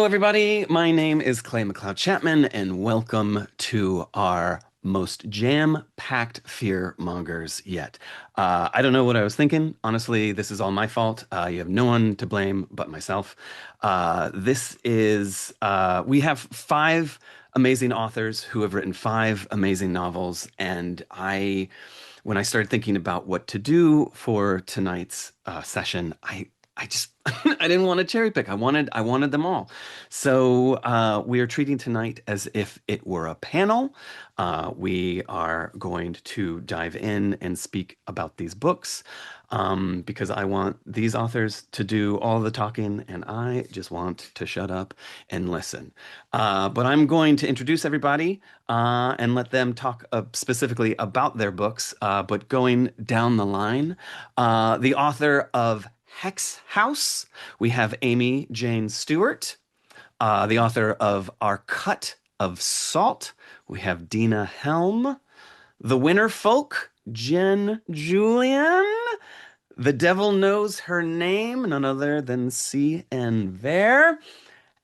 Hello, everybody. My name is Clay McLeod Chapman, and welcome to our most jam-packed fear mongers yet. I don't know what I was thinking. Honestly, this is all my fault. You have no one to blame but myself. We have five amazing authors who have written five amazing novels, and when I started thinking about what to do for tonight's session, I just I didn't want to cherry pick. I wanted them all. So we are treating tonight as if it were a panel. We are going to dive in and speak about these books because I want these authors to do all the talking, and I just want to shut up and listen. But I'm going to introduce everybody and let them talk specifically about their books. But going down the line, the author of HEX HOUSE, we have Amy Jane Stewart. The author of Our Cut of Salt, we have Deena Helm. The Winter Folk, Julian. The Devil Knows Her Name, none other than C. N. Vair.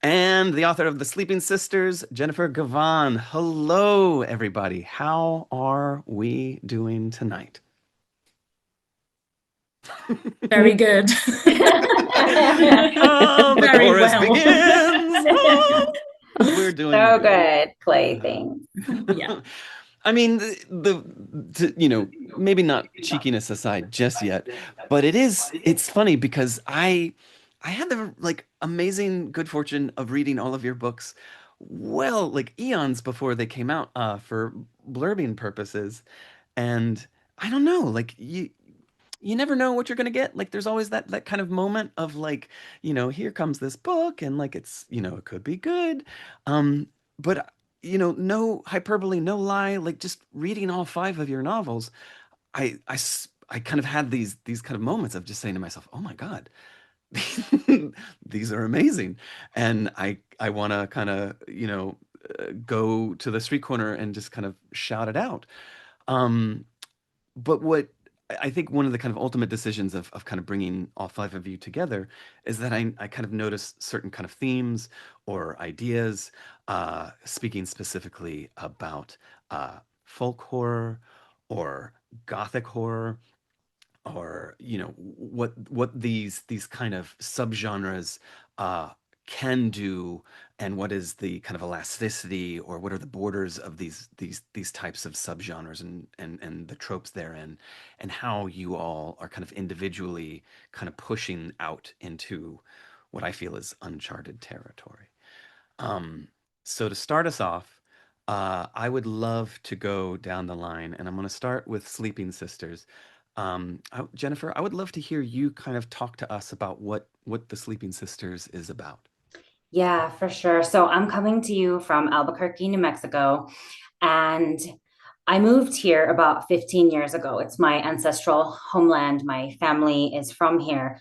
And the author of The Sleeping Sisters, Jennifer Givhan. Hello, everybody. How are we doing tonight? Very good. Oh, the Very chorus well. begins. Oh, we're doing So good. good, Clay. Thanks. Yeah. I mean, maybe not cheekiness aside just yet, but it's funny because I had the amazing good fortune of reading all of your books well, like eons before they came out for blurbing purposes. And I don't know, you never know what you're going to get. Like there's always that kind of moment of here comes this book and it could be good. But no hyperbole, no lie, like just reading all five of your novels, I kind of had these kind of moments of just saying to myself, "Oh my God, these are amazing." And I want to kind of, go to the street corner and just kind of shout it out. Um, but what I think one of the kind of ultimate decisions of kind of bringing all five of you together is that I kind of notice certain kind of themes or ideas, speaking specifically about folk horror or gothic horror, or what these kind of subgenres uh can do, and what is the kind of elasticity, or what are the borders of these types of subgenres, and the tropes therein, and how you all are kind of individually kind of pushing out into what I feel is uncharted territory. um so to start us off, I would love to go down the line, and I'm going to start with Sleeping Sisters. Jennifer, I would love to hear you kind of talk to us about what the Sleeping Sisters is about. Yeah, for sure. So I'm coming to you from Albuquerque, New Mexico, and I moved here about 15 years ago. It's my ancestral homeland. My family is from here.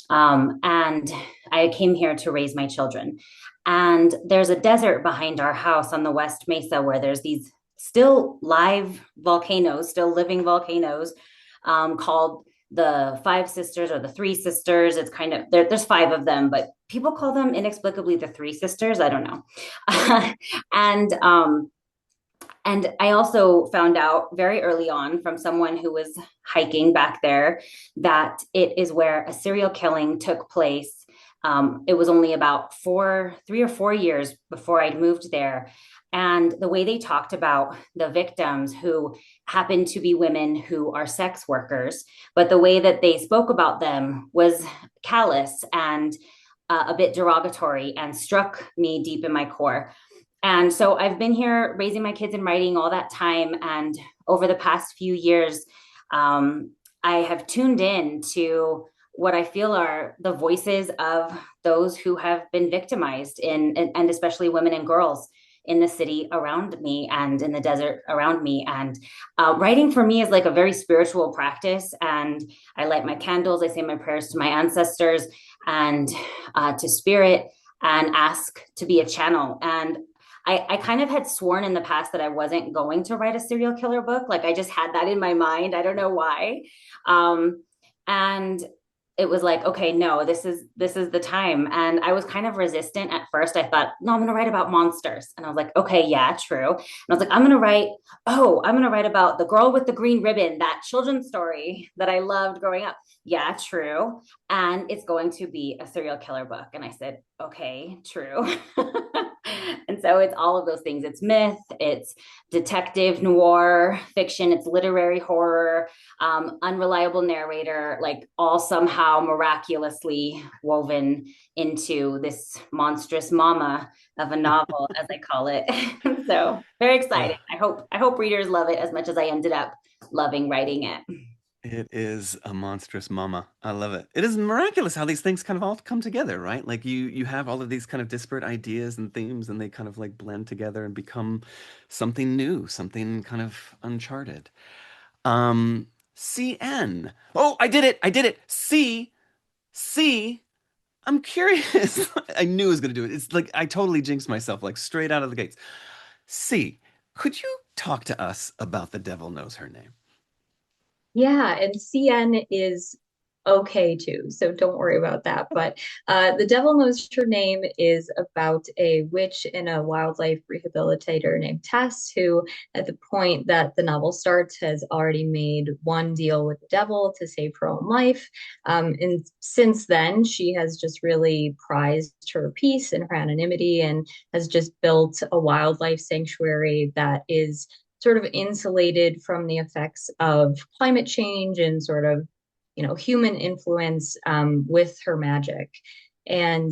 And I came here to raise my children. And there's a desert behind our house on the West Mesa where there's these still live volcanoes, still living volcanoes, called the Five Sisters or the Three Sisters. It's kind of there's five of them, but people call them inexplicably the Three Sisters. I don't know. and and I also found out very early on from someone who was hiking back there that it is where a serial killing took place. It was only about 3 or 4 years before I'd moved there. And the way they talked about the victims, who happened to be women who are sex workers, but the way that they spoke about them was callous and a bit derogatory, and struck me deep in my core. And so I've been here raising my kids and writing all that time. And over the past few years, I have tuned in to what I feel are the voices of those who have been victimized and especially women and girls in the city around me and in the desert around me. And writing for me is like a very spiritual practice. And I light my candles, I say my prayers to my ancestors and to spirit, and ask to be a channel. And I kind of had sworn in the past that I wasn't going to write a serial killer book. Like I just had that in my mind. I don't know why. And it was like, okay, no, this is the time. And I was kind of resistant at first. I thought, no, I'm gonna write about monsters. And I was like, okay, yeah, true. And I was like, I'm gonna write about the girl with the green ribbon, that children's story that I loved growing up. Yeah, true. And it's going to be a serial killer book. And I said, okay, true. And so it's all of those things. It's myth, it's detective noir fiction, it's literary horror, unreliable narrator, like all somehow miraculously woven into this monstrous mama of a novel, as I call it. So very Uh, exciting. I hope readers love it as much as I ended up loving writing it. it is a monstrous mama. I love it. It is miraculous how these things kind of all come together, right? Like you have all of these kind of disparate ideas and themes, and they kind of like blend together and become something new, something kind of uncharted. CN. Oh, I did it. I did it. C. I'm curious. I knew I was going to do it. It's like I totally jinxed myself, like straight out of the gates. C, could you talk to us about The Devil Knows Her Name? Yeah, and CN is okay too, so don't worry about that. But The Devil Knows Her Name is about a witch and a wildlife rehabilitator named Tess, who, at the point that the novel starts, has already made one deal with the devil to save her own life. And since then, she has just really prized her peace and her anonymity and has just built a wildlife sanctuary that is sort of insulated from the effects of climate change and sort of, human influence with her magic. And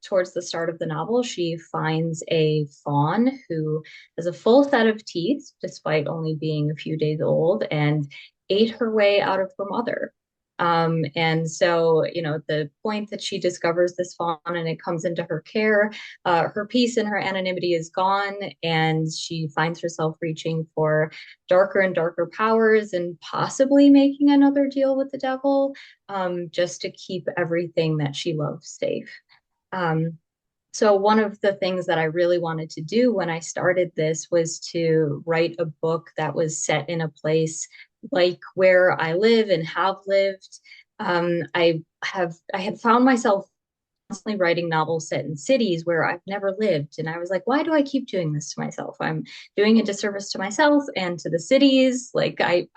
towards the start of the novel, she finds a fawn who has a full set of teeth, despite only being a few days old, and ate her way out of her mother. And so, the point that she discovers this fawn and it comes into her care, her peace and her anonymity is gone, and she finds herself reaching for darker and darker powers and possibly making another deal with the devil, just to keep everything that she loves safe. Um, so one of the things that I really wanted to do when I started this was to write a book that was set in a place like where I live and have lived. I had found myself constantly writing novels set in cities where I've never lived. And I was like, why do I keep doing this to myself? I'm doing a disservice to myself and to the cities. Like I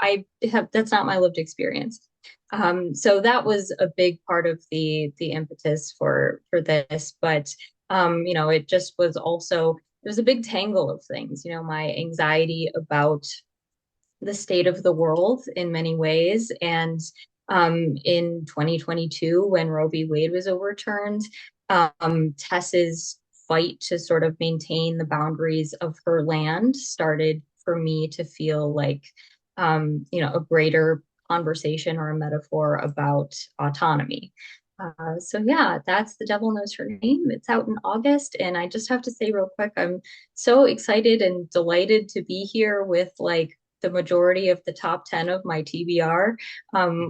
have, that's not my lived experience. So that was a big part of the impetus for this. But it just was also, it was a big tangle of things, my anxiety about the state of the world in many ways. And in 2022, when Roe v. Wade was overturned, Tess's fight to sort of maintain the boundaries of her land started for me to feel like, a greater conversation or a metaphor about autonomy. So yeah, that's The Devil Knows Her Name. It's out in August, and I just have to say real quick, I'm so excited and delighted to be here with like the majority of the top 10 of my TBR,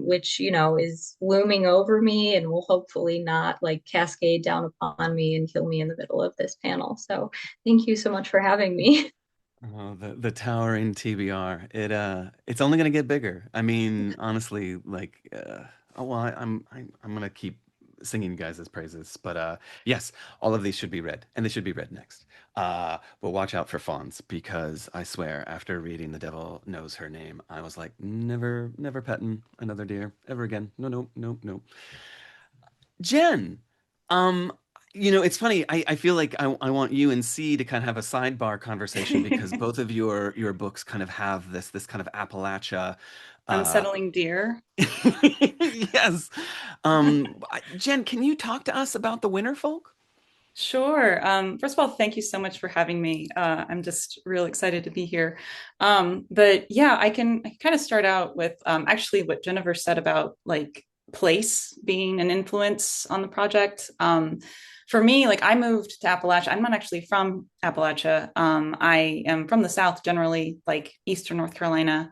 which, is looming over me and will hopefully not like cascade down upon me and kill me in the middle of this panel. So thank you so much for having me. Oh, the towering TBR. It's only gonna get bigger. I mean, honestly, like oh well, I'm gonna keep singing you guys' praises. But yes, all of these should be read, and they should be read next. But watch out for fawns because I swear, after reading The Devil Knows Her Name, I was like, never petting another deer ever again. No, no, no, no. Jen, um, it's funny. I feel like I want you and C to kind of have a sidebar conversation because both of your books kind of have this kind of Appalachia. Uh, Unsettling deer. yes. Jen, can you talk to us about the Winter Folk? Sure. First of all, thank you so much for having me. I'm just real excited to be here. But yeah, I can kind of start out with actually what Jennifer said about like place being an influence on the project. For me, like I moved to Appalachia. I'm not actually from Appalachia. I am from the South generally, like Eastern North Carolina,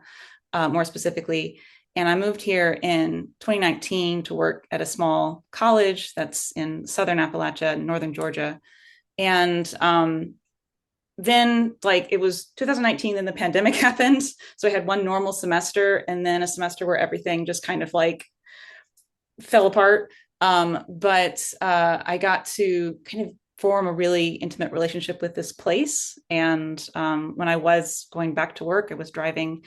more specifically. And I moved here in 2019 to work at a small college that's in Southern Appalachia, Northern Georgia. And then, like, it was 2019, then the pandemic happened. So I had one normal semester and then a semester where everything just kind of like fell apart. But I got to kind of form a really intimate relationship with this place. And when I was going back to work, I was driving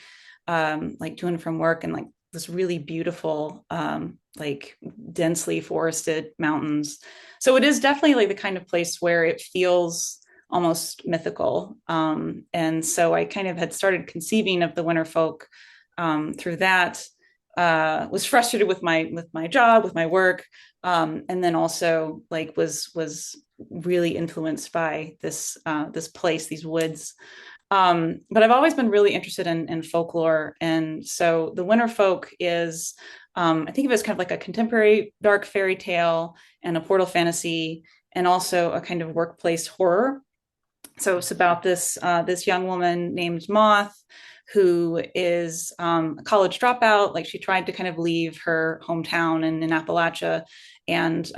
like to and from work, and like this really beautiful, like densely forested mountains. So it is definitely like the kind of place where it feels almost mythical. And so I kind of had started conceiving of the winter folk through that. Was frustrated with my job, with my work, and then also like was really influenced by this place, these woods. But I've always been really interested in folklore, and so the winter folk is, I think of it as kind of like a contemporary dark fairy tale and a portal fantasy, and also a kind of workplace horror. So it's about this young woman named Moth, who is a college dropout. Like she tried to kind of leave her hometown in Appalachia, and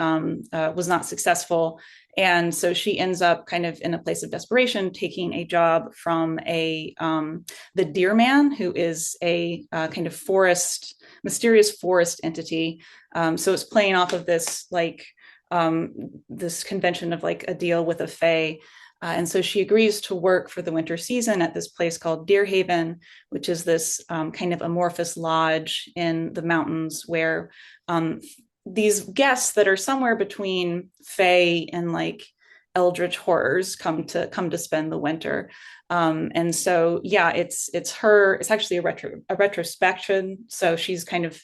was not successful. And so she ends up kind of in a place of desperation, taking a job from a the Deer Man, who is a kind of mysterious forest entity. So it's playing off of this like this convention of like a deal with a fae. And so she agrees to work for the winter season at this place called Deer Haven, which is this kind of amorphous lodge in the mountains where these guests that are somewhere between fae and like eldritch horrors come to spend the winter. And so yeah, it's her. It's actually a retrospection. So she's kind of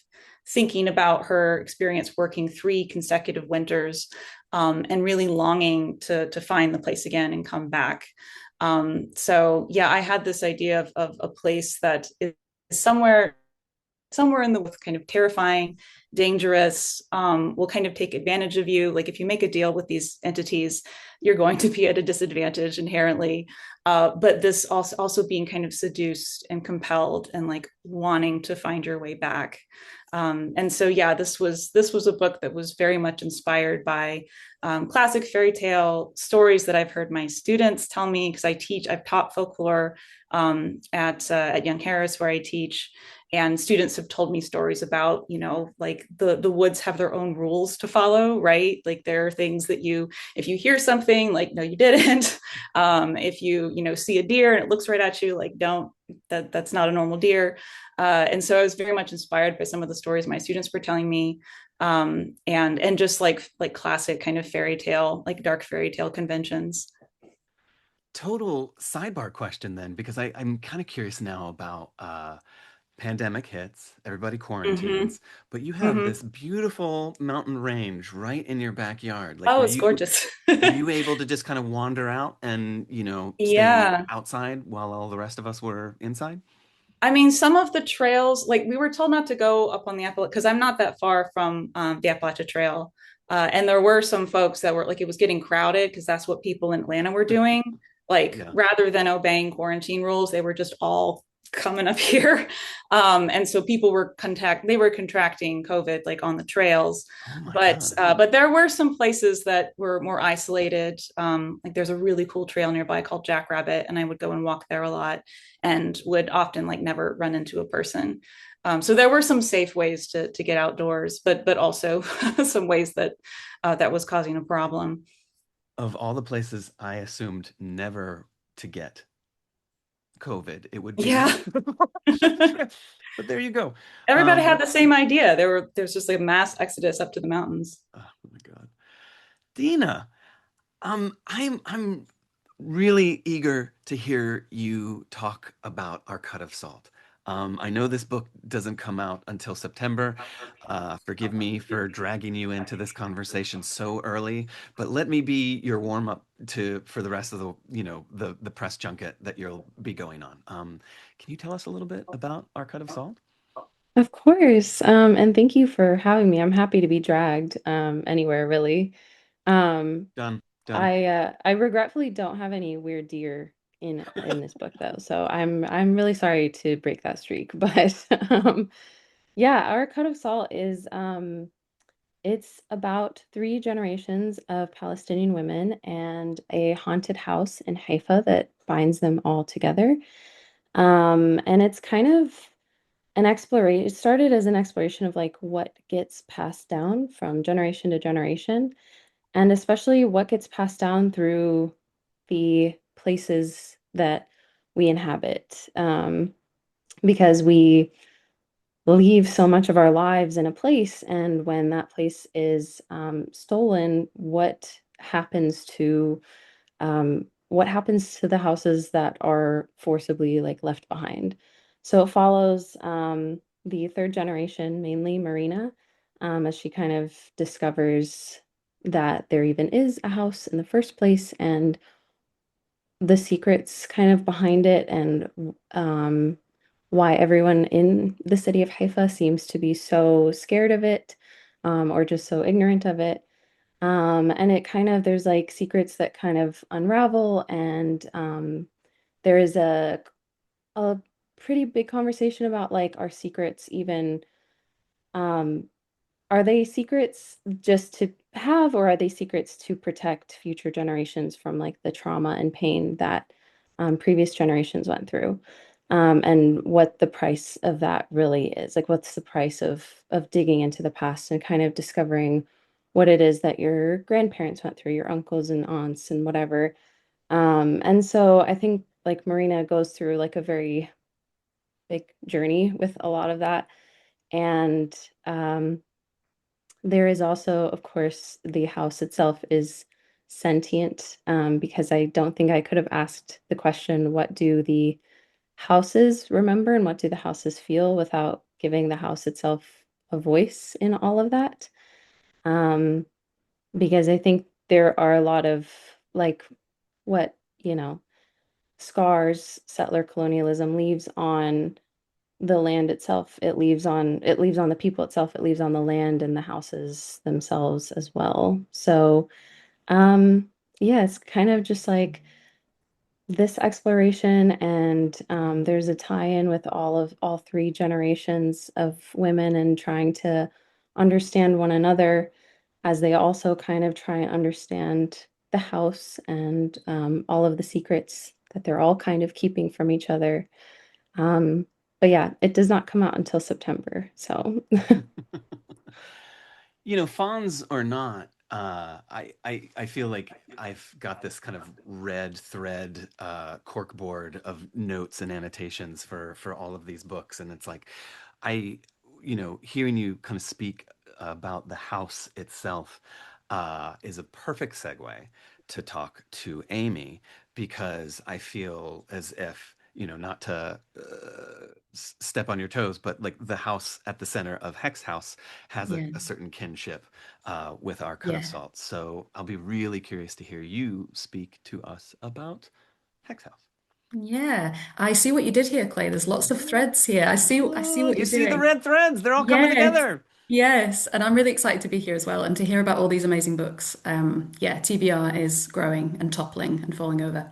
thinking about her experience working 3 consecutive winters, and really longing to find the place again and come back. So yeah, I had this idea of a place that is somewhere in the kind of terrifying, dangerous, will kind of take advantage of you. Like if you make a deal with these entities, you're going to be at a disadvantage inherently. But this also being kind of seduced and compelled and like wanting to find your way back. And so yeah, this was a book that was very much inspired by classic fairy tale stories that I've heard my students tell me, because I've taught folklore at Young Harris where I teach, and students have told me stories about, like the woods have their own rules to follow, right? Like there are things that if you hear something, like no you didn't. If you see a deer and it looks right at you, like don't, that's not a normal deer. And so I was very much inspired by some of the stories my students were telling me, and just like classic kind of fairy tale, like dark fairy tale conventions. Total sidebar question then, because I'm kind of curious now about pandemic hits, everybody Mm-hmm. quarantines, but you have Mm-hmm. this beautiful mountain range right in your backyard. Like, Oh, it's gorgeous. were you able to just kind of wander out and, stay Yeah. outside while all the rest of us were inside? I mean, some of the trails, like we were told not to go up on the Appalachia because I'm not that far from the Appalachia Trail. And there were some folks that were like, it was getting crowded because that's what people in Atlanta were doing. Like, Yeah. rather than obeying quarantine rules, they were just all coming up here. And so people they were contracting COVID like on the trails. Oh my But God. but there were some places that were more isolated. Like there's a really cool trail nearby called Jackrabbit, and I would go and walk there a lot and would often like never run into a person. So there were some safe ways to get outdoors, but also some ways that was causing a problem. Of all the places I assumed never to get COVID, it would be. Yeah. But there you go. Everybody Um, had the same idea. There's just like a mass exodus up to the mountains. oh my God. Deena, I'm really eager to hear you talk about Our Cut of Salt. I know this book doesn't come out until September. Forgive me for dragging you into this conversation so early, but let me be your warm up to for the rest of the press junket that you'll be going on. Can you tell us a little bit about Our Cut of Salt? Of course. And thank you for having me. I'm happy to be dragged anywhere really. Um, Done, done. I regretfully don't have any weird deer in this book though. So I'm really sorry to break that streak. But yeah, Our Cut of Salt is it's about 3 generations of Palestinian women and a haunted house in Haifa that binds them all together. And it's kind of an exploration. It started as an exploration of like what gets passed down from generation to generation, and especially what gets passed down through the places that we inhabit. Because we leave so much of our lives in a place, and when that place is stolen, what happens to the houses that are forcibly like left behind? So it follows the third generation, mainly Marina, as she kind of discovers that there even is a house in the first place, and the secrets kind of behind it, and why everyone in the city of Haifa seems to be so scared of it, or just so ignorant of it. And it kind of, there's like secrets that kind of unravel, and there is a pretty big conversation about like our secrets even um, are they secrets just to have, or are they secrets to protect future generations from like the trauma and pain that previous generations went through? And what the price of that really is. Like, what's the price of digging into the past and kind of discovering what it is that your grandparents went through, your uncles and aunts and whatever. And so I think like Marina goes through like a very big journey with a lot of that. And there is also, of course, the house itself is sentient, because I don't think I could have asked the question, what do the houses remember and what do the houses feel, without giving the house itself a voice in all of that. Um, because I think there are a lot of like what, scars settler colonialism leaves on the land itself. It leaves on the people itself, it leaves on the land and the houses themselves as well. So, yeah, it's kind of just like this exploration, and there's a tie-in with all three generations of women and trying to understand one another as they also kind of try and understand the house, and all of the secrets that they're all kind of keeping from each other. Um, but yeah, it does not come out until September. So Fawns or not, I feel like I've got this kind of red thread corkboard of notes and annotations for all of these books, and it's like I, hearing you kind of speak about the house itself is a perfect segue to talk to Amy, because I feel as if, not to step on your toes, but like the house at the center of Hex House has Yeah. a certain kinship with our cut of Yeah. salt. So I'll be really curious to hear you speak to us about Hex House. Yeah. I see what you did here, Clay. There's lots of threads here. I see Oh, what you you're see the doing. red threads? They're all coming Yes. together. Yes. And I'm really excited to be here as well and to hear about all these amazing books. Yeah, TBR is growing and toppling and falling over.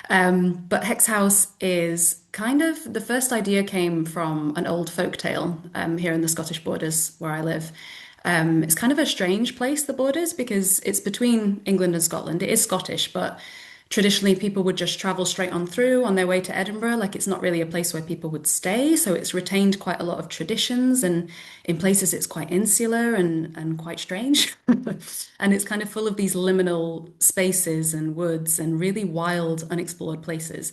But Hex House is kind of the first idea came from an old folk tale here in the Scottish borders where I live. It's kind of a strange place, the borders, because it's between England and Scotland. It is Scottish, but traditionally people would just travel straight on through on their way to Edinburgh. Like it's not really a place where people would stay. So it's retained quite a lot of traditions, and in places it's quite insular and quite strange. And it's kind of full of these liminal spaces and woods and really wild, unexplored places.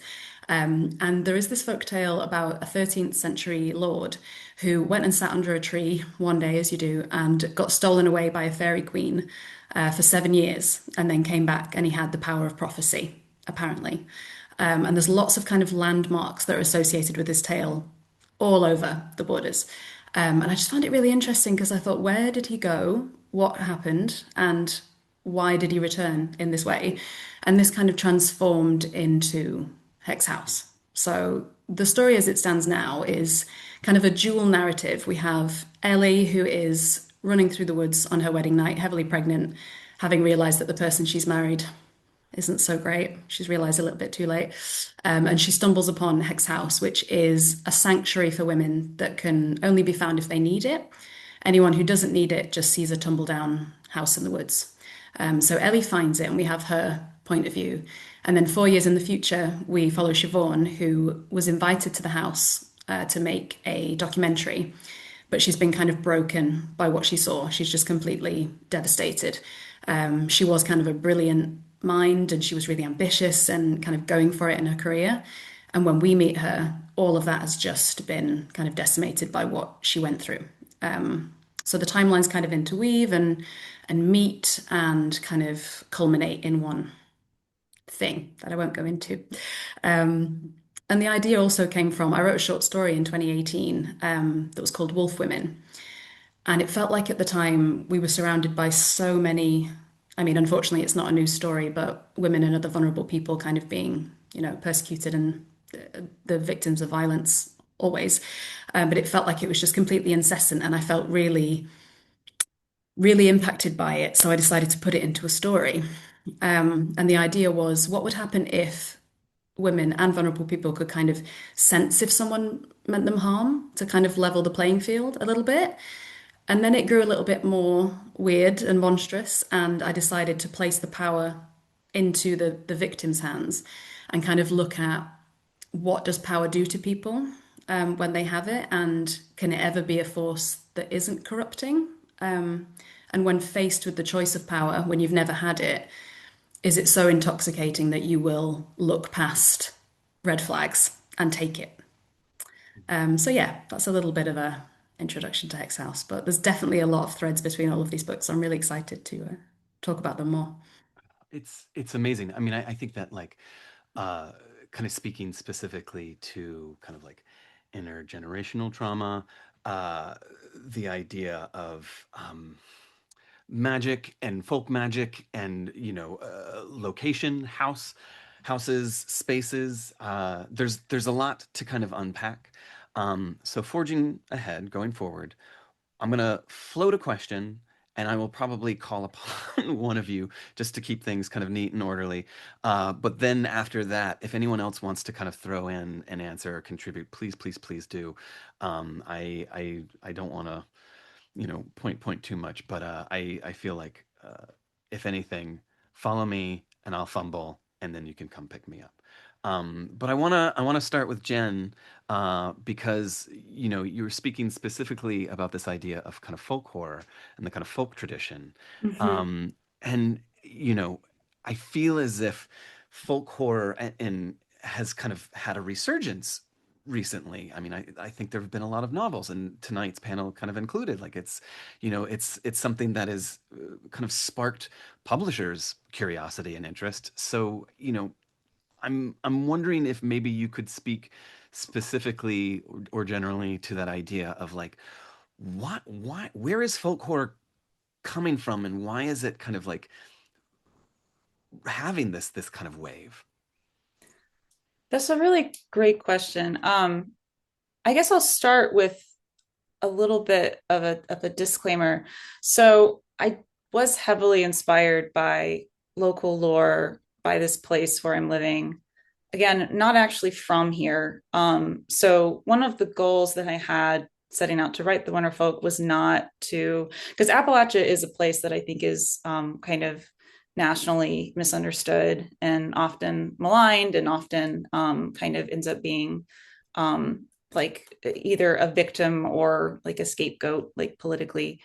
And there is this folk tale about a 13th century lord who went and sat under a tree one day, as you do, and got stolen away by a fairy queen for 7 years, and then came back and he had the power of prophecy, apparently. And there's lots of kind of landmarks that are associated with this tale all over the borders. And I just found it really interesting because I thought, where did he go? What happened? And why did he return in this way? And this kind of transformed into Hex House. So the story as it stands now is kind of a dual narrative. We have Ellie, who is running through the woods on her wedding night, heavily pregnant, having realized that the person she's married isn't so great. She's realized a little bit too late. And she stumbles upon Hex House, which is a sanctuary for women that can only be found if they need it. Anyone who doesn't need it just sees a tumble down house in the woods. So Ellie finds it, and we have her point of view. And then 4 years in the future, we follow Siobhan, who was invited to the house to make a documentary, but she's been kind of broken by what she saw. She's just completely devastated. She was kind of a brilliant mind and she was really ambitious and kind of going for it in her career. And when we meet her, all of that has just been kind of decimated by what she went through. So the timelines kind of interweave and meet and kind of culminate in one thing that I won't go into. And the idea also came from, I wrote a short story in 2018 that was called Wolf Women. And it felt like at the time we were surrounded by so many, I mean, unfortunately, it's not a news story, but women and other vulnerable people kind of being, persecuted and the victims of violence always. But it felt like it was just completely incessant. And I felt really, really impacted by it. So I decided to put it into a story. And the idea was, what would happen if women and vulnerable people could kind of sense if someone meant them harm to kind of level the playing field a little bit. And then it grew a little bit more weird and monstrous, and I decided to place the power into the victim's hands and kind of look at what does power do to people when they have it, and can it ever be a force that isn't corrupting? And when faced with the choice of power, when you've never had it, is it so intoxicating that you will look past red flags and take it? So yeah, that's a little bit of a introduction to Hex House, but there's definitely a lot of threads between all of these books. I'm really excited to talk about them more. It's amazing. I mean, I think that like kind of speaking specifically to kind of like intergenerational trauma, the idea of magic and folk magic and location, houses, spaces. There's a lot to kind of unpack. So forging ahead, going forward, I'm gonna float a question, and I will probably call upon one of you just to keep things kind of neat and orderly. But then after that, if anyone else wants to kind of throw in an answer or contribute, please, please, please do. I don't want to point too much, but I feel like if anything, follow me and I'll fumble, and then you can come pick me up. But I wanna start with Jen because you were speaking specifically about this idea of kind of folk horror and the kind of folk tradition, Mhm. um, and I feel as if folk horror and has kind of had a resurgence recently. I mean, I think there have been a lot of novels, and tonight's panel kind of included. Like it's something that is kind of sparked publishers' curiosity and interest. So, I'm wondering if maybe you could speak specifically or generally to that idea of like where is folk horror coming from, and why is it kind of like having this kind of wave? That's a really great question. I guess I'll start with a little bit of a disclaimer. So I was heavily inspired by local lore, by this place where I'm living. Again, not actually from here. So one of the goals that I had setting out to write the Winter Folk was not to, because Appalachia is a place that I think is kind of nationally misunderstood and often maligned, and often kind of ends up being like either a victim or like a scapegoat, like politically.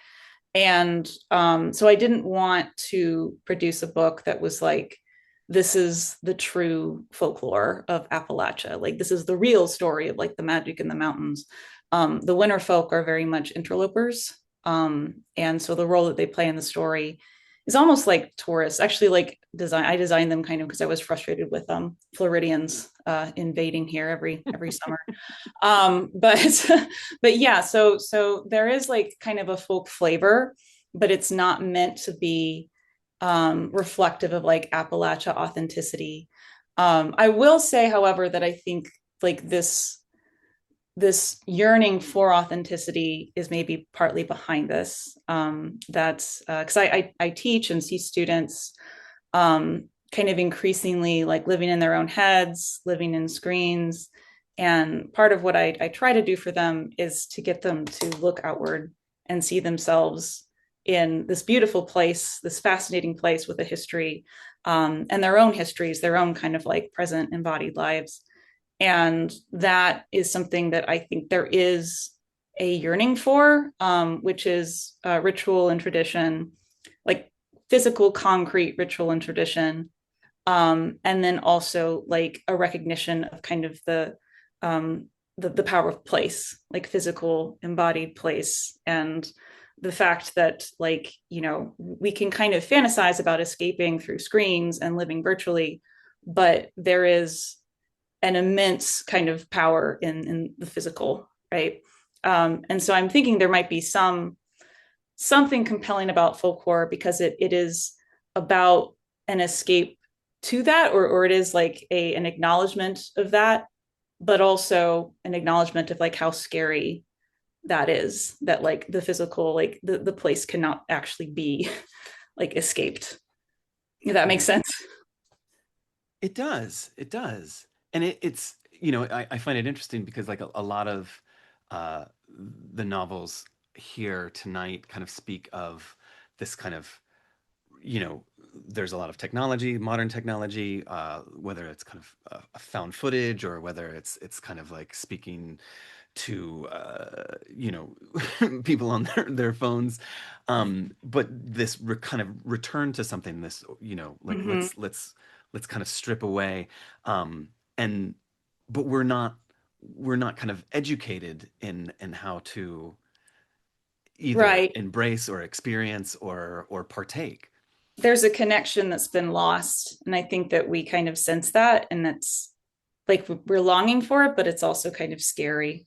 And so I didn't want to produce a book that was like, this is the true folklore of Appalachia. Like, this is the real story of like the magic in the mountains. The Winter Folk are very much interlopers. And so the role that they play in the story is almost like tourists. Actually, like I designed them kind of because I was frustrated with Floridians invading here every summer. But but yeah, so there is like kind of a folk flavor, but it's not meant to be reflective of like Appalachia authenticity. I will say, however, that I think like this yearning for authenticity is maybe partly behind this. That's because I teach and see students kind of increasingly like living in their own heads, living in screens. And part of what I try to do for them is to get them to look outward and see themselves in this beautiful place, this fascinating place with a history, and their own histories, their own kind of like present embodied lives. And that is something that I think there is a yearning for, which is ritual and tradition, like physical, concrete ritual and tradition. And then also like a recognition of kind of the power of place, like physical embodied place, and the fact that like we can kind of fantasize about escaping through screens and living virtually, but there is an immense kind of power in the physical, right? And so I'm thinking there might be something compelling about folk horror because it is about an escape to that, or it is like an acknowledgement of that, but also an acknowledgement of like how scary that is, that like the physical, like the place cannot actually be like escaped. If that makes Right. sense. It does. It does. And it's, I find it interesting because like a lot of uh, the novels here tonight kind of speak of this kind of, you know, there's a lot of technology, modern technology, whether it's kind of found footage or whether it's kind of like speaking to people on their phones, but this kind of return to something, this like Mm-hmm. let's kind of strip away, and but we're not kind of educated in how to either Right. embrace or experience or partake. There's a connection that's been lost, and I think that we kind of sense that, and it's like we're longing for it, but it's also kind of scary.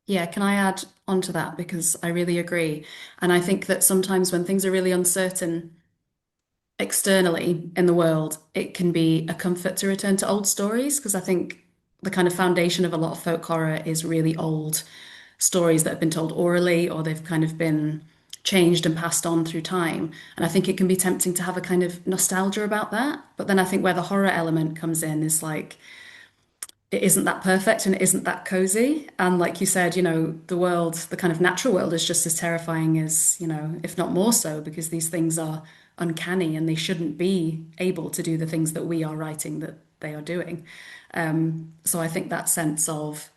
Yeah, can I add on to that? Because I really agree. And I think that sometimes when things are really uncertain externally in the world, it can be a comfort to return to old stories. Because I think the kind of foundation of a lot of folk horror is really old stories that have been told orally or they've kind of been changed and passed on through time. And I think it can be tempting to have a kind of nostalgia about that. But then I think where the horror element comes in is like, it isn't that perfect and it isn't that cozy. And like you said, the world, the kind of natural world is just as terrifying as, if not more so, because these things are uncanny and they shouldn't be able to do the things that we are writing that they are doing. So I think that sense of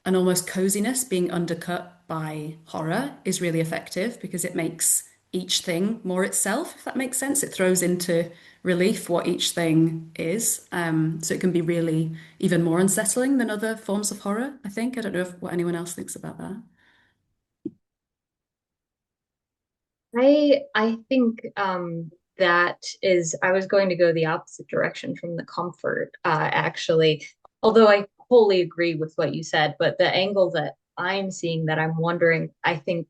an almost coziness being undercut by horror is really effective because it makes each thing more itself, if that makes sense. It throws into relief what each thing is. So it can be really even more unsettling than other forms of horror, I think. I don't know what anyone else thinks about that. I think that is I was going to go the opposite direction from the comfort, actually. Although I wholly agree with what you said, but the angle that I'm seeing that I'm wondering, I think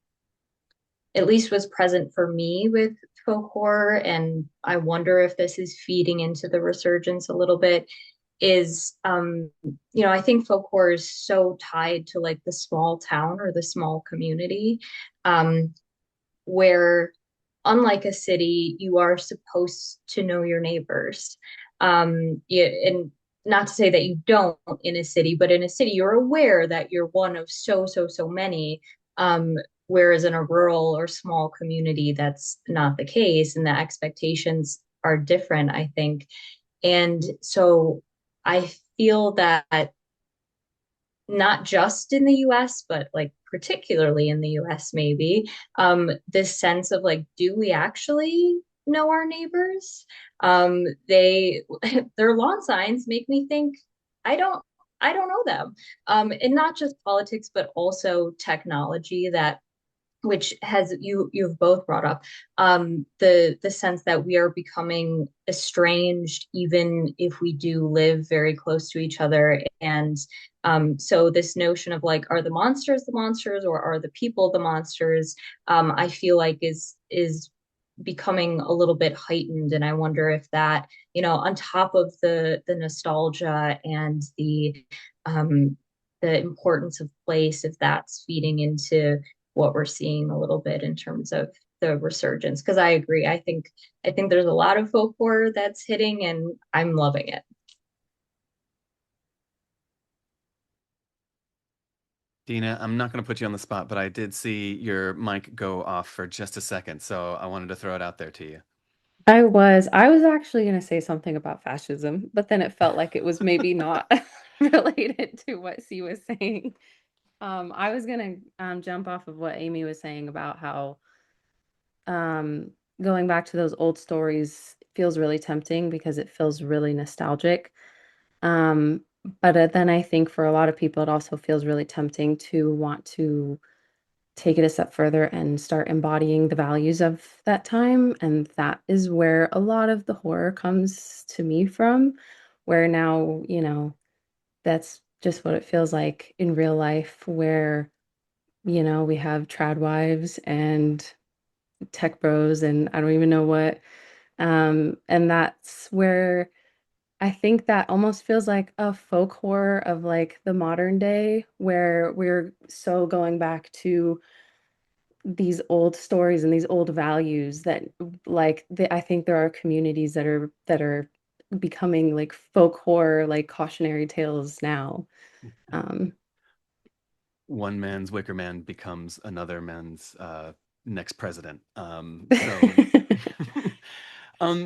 at least was present for me with folk horror, and I wonder if this is feeding into the resurgence a little bit, is I think folk horror is so tied to like the small town or the small community. Um, where unlike a city, you are supposed to know your neighbors. And not to say that you don't in a city, but in a city, you're aware that you're one of so many. Um, Whereas in a rural or small community, that's not the case, and the expectations are different, I think. And so I feel that not just in the US, but like particularly in the US, maybe, this sense of like, do we actually know our neighbors? They their lawn signs make me think I don't I don't know them. And not just politics, but also technology that which has you've both brought up, the sense that we are becoming estranged even if we do live very close to each other. And so this notion of like, are the monsters or are the people the monsters, I feel like is becoming a little bit heightened. And I wonder if that, on top of the nostalgia and the importance of place, if that's feeding into what we're seeing a little bit in terms of the resurgence. Because I agree, I think there's a lot of folk horror that's hitting, and I'm loving it. Deena, I'm not going to put you on the spot, but I did see your mic go off for just a second, so I wanted to throw it out there to you. I was actually going to say something about fascism, but then it felt like it was maybe not related to what C was saying. I was gonna jump off of what Amy was saying about how um, going back to those old stories feels really tempting because it feels really nostalgic. Um, but then I think for a lot of people, it also feels really tempting to want to take it a step further and start embodying the values of that time. And that is where a lot of the horror comes to me from, where now, that's just what it feels like in real life, where we have trad wives and tech bros and I don't even know what. And that's where I think that almost feels like a folk horror of like the modern day, where we're so going back to these old stories and these old values that I think there are communities that are becoming like folk horror, like cautionary tales now. Um, One man's Wicker Man becomes another man's next president. So,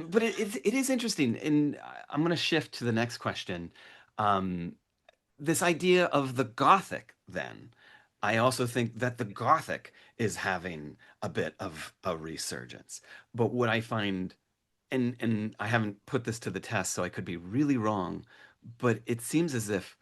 but it is interesting, and I'm going to shift to the next question. Um, this idea of the Gothic, then, I also think that the Gothic is having a bit of a resurgence. But what I find, and I haven't put this to the test, so I could be really wrong, but it seems as if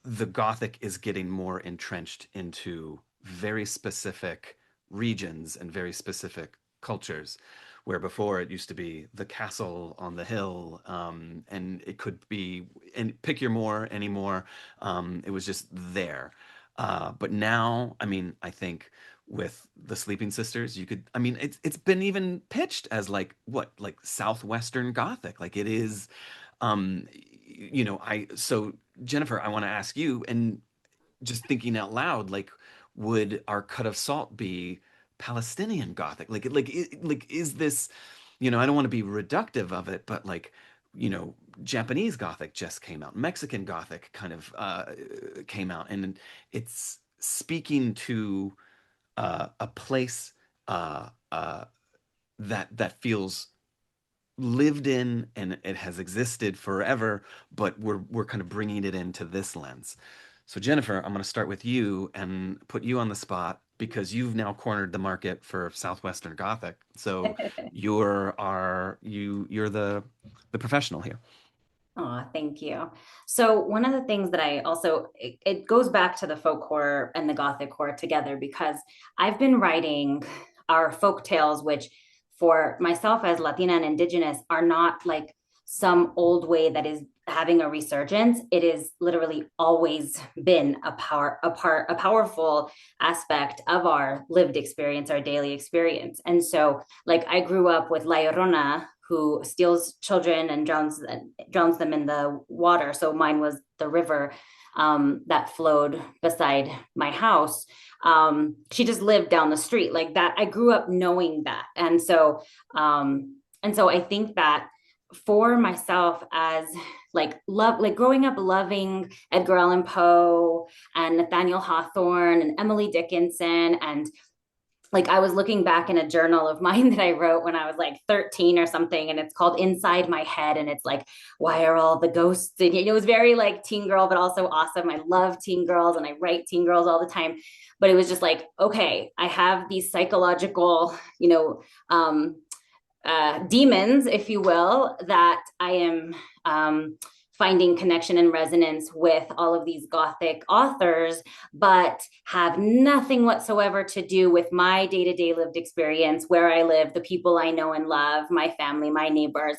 the Gothic is getting more entrenched into very specific regions and very specific cultures, where before it used to be the castle on the hill, and it could be, and pick your more anymore. It was just there. But now, I mean, I think with the Sleeping Sisters, you could, I mean, it's been even pitched as like what, like Southwestern Gothic, like it is. I so Jennifer, I want to ask you, and just thinking out loud, like, would our cut of salt be Palestinian Gothic? Like, is this, I don't want to be reductive of it, but like, Japanese Gothic just came out, Mexican Gothic kind of came out, and it's speaking to a place that feels lived in and it has existed forever, but we're kind of bringing it into this lens. So Jennifer, I'm going to start with you and put you on the spot because you've now cornered the market for Southwestern Gothic. So you're the professional here. Oh, thank you. So one of the things that I also, it goes back to the folk horror and the Gothic horror together, because I've been writing our folk tales, which for myself as Latina and Indigenous are not like some old way that is having a resurgence. It is literally always been a powerful aspect of our lived experience, our daily experience. And so like I grew up with La Llorona, who steals children and drowns them in the water. So mine was the river that flowed beside my house. She just lived down the street like that. I grew up knowing that, and so I think that for myself as like growing up loving Edgar Allan Poe and Nathaniel Hawthorne and Emily Dickinson, and like I was looking back in a journal of mine that I wrote when I was like 13 or something, and it's called Inside My Head, and it's like, why are all the ghosts in here? It was very like teen girl, but also awesome. I love teen girls and I write teen girls all the time. But it was just like, okay, I have these psychological, demons, if you will, that I am finding connection and resonance with all of these Gothic authors, but have nothing whatsoever to do with my day to day lived experience, where I live, the people I know and love, my family, my neighbors.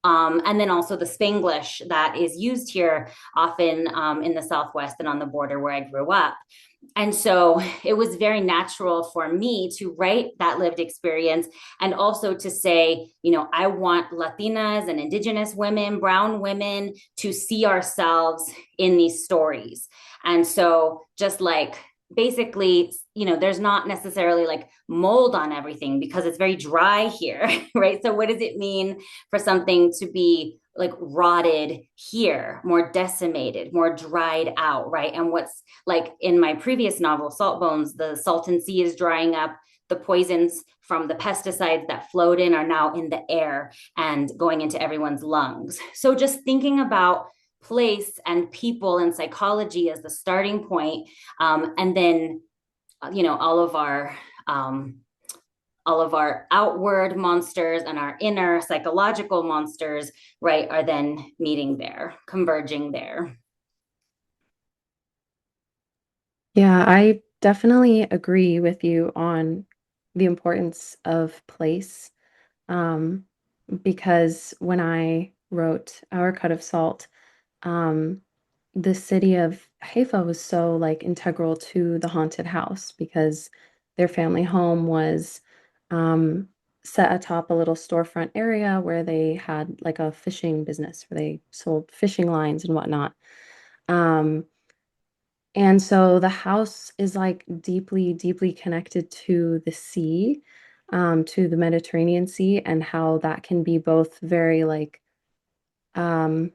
And then also the Spanglish that is used here often in the Southwest and on the border where I grew up. And so it was very natural for me to write that lived experience, and also to say, I want Latinas and Indigenous women, brown women to see ourselves in these stories. And so just like basically, there's not necessarily like mold on everything because it's very dry here, right? So what does it mean for something to be like rotted here, more decimated, more dried out, right? And what's like in my previous novel, Salt Bones, the Salton Sea is drying up, the poisons from the pesticides that flowed in are now in the air and going into everyone's lungs. So just thinking about place and people and psychology as the starting point, and then um, all of our outward monsters and our inner psychological monsters, right, are then meeting there, converging there. Yeah, I definitely agree with you on the importance of place. Um, because when I wrote Our Cut of Salt, um, the city of Haifa was so like integral to the haunted house because their family home was um, set atop a little storefront area where they had like a fishing business where they sold fishing lines and whatnot. Um, and so the house is like deeply, deeply connected to the sea, to the Mediterranean Sea, and how that can be both very like um,